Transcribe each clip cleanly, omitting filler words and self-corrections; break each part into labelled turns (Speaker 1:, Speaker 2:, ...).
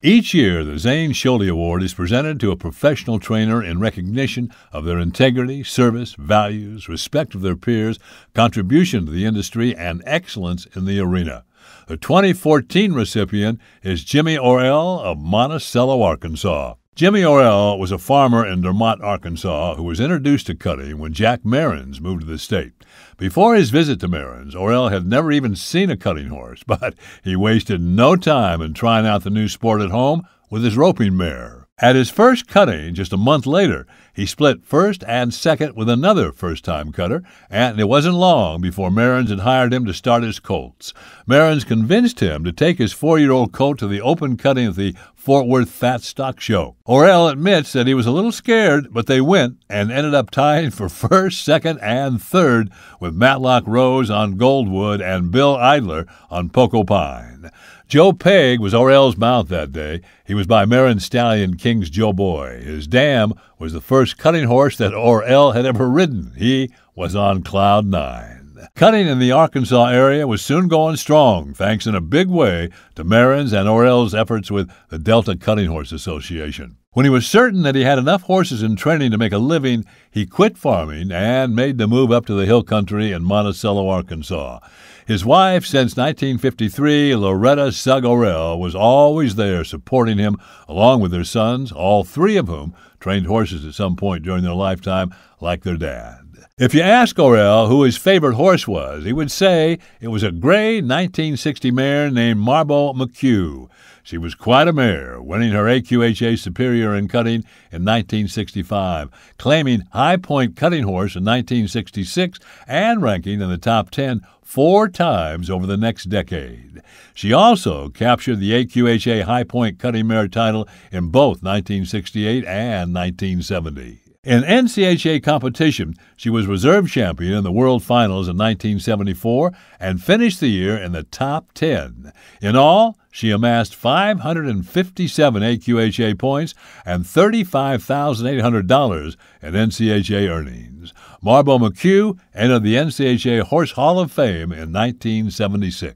Speaker 1: Each year, the Zane Shulte Award is presented to a professional trainer in recognition of their integrity, service, values, respect of their peers, contribution to the industry, and excellence in the arena. The 2014 recipient is Jimmy Orrell of Monticello, Arkansas. Jimmy Orrell was a farmer in Dermott, Arkansas, who was introduced to cutting when Jack Marins moved to the state. Before his visit to Marins, Orrell had never even seen a cutting horse, but he wasted no time in trying out the new sport at home with his roping mare. At his first cutting, just a month later, he split first and second with another first-time cutter, and it wasn't long before Marins had hired him to start his colts. Marins convinced him to take his 4-year-old colt to the open cutting at the Fort Worth Fat Stock Show. Orrell admits that he was a little scared, but they went and ended up tying for first, second, and third with Matlock Rose on Goldwood and Bill Idler on Poco Pine. Joe Peg was Orrell's mount that day. He was by Marin stallion King's Joe Boy. His dam was the first cutting horse that Orrell had ever ridden. He was on cloud 9. Cutting in the Arkansas area was soon going strong, thanks in a big way to Marin's and Orrell's efforts with the Delta Cutting Horse Association. When he was certain that he had enough horses in training to make a living, he quit farming and made the move up to the hill country in Monticello, Arkansas. His wife, since 1953, Loretta Sugg Orrell, was always there supporting him, along with their sons, all three of whom trained horses at some point during their lifetime, like their dad. If you ask Orrell who his favorite horse was, he would say it was a gray 1960 mare named Marble McHugh. She was quite a mare, winning her AQHA Superior in cutting in 1965, claiming High Point Cutting Horse in 1966, and ranking in the top 10 4 times over the next decade. She also captured the AQHA High Point Cutting Mare title in both 1968 and 1970. In NCHA competition, she was reserve champion in the World Finals in 1974 and finished the year in the top 10. In all, she amassed 557 AQHA points and $35,800 in NCHA earnings. Marble McHugh entered the NCHA Horse Hall of Fame in 1976.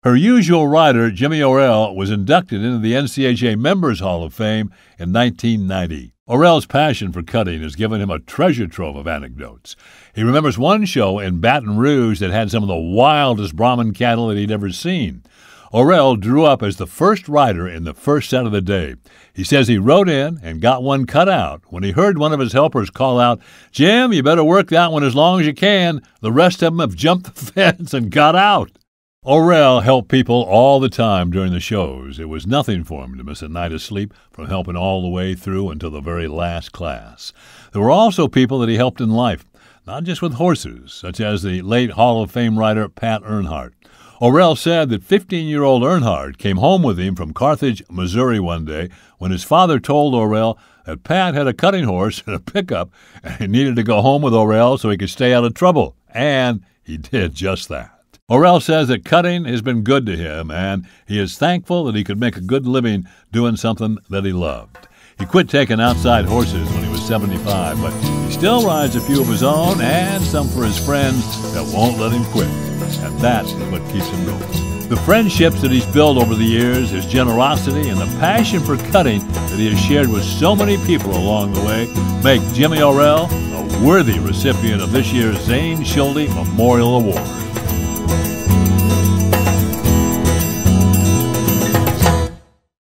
Speaker 1: Her usual rider, Jimmy Orrell, was inducted into the NCHA Members Hall of Fame in 1990. Orrell's passion for cutting has given him a treasure trove of anecdotes. He remembers one show in Baton Rouge that had some of the wildest Brahman cattle that he'd ever seen. Orrell drew up as the first rider in the first set of the day. He says he rode in and got one cut out when he heard one of his helpers call out, "Jim, you better work that one as long as you can. The rest of them have jumped the fence and got out." Orrell helped people all the time during the shows. It was nothing for him to miss a night of sleep from helping all the way through until the very last class. There were also people that he helped in life, not just with horses, such as the late Hall of Fame rider Pat Earnhardt. Orrell said that 15-year-old Earnhardt came home with him from Carthage, Missouri one day when his father told Orrell that Pat had a cutting horse and a pickup and he needed to go home with Orrell so he could stay out of trouble. And he did just that. Orrell says that cutting has been good to him, and he is thankful that he could make a good living doing something that he loved. He quit taking outside horses when he was 75, but he still rides a few of his own and some for his friends that won't let him quit, and that's what keeps him going. The friendships that he's built over the years, his generosity, and the passion for cutting that he has shared with so many people along the way make Jimmy Orrell a worthy recipient of this year's Zane Shulte Memorial Award.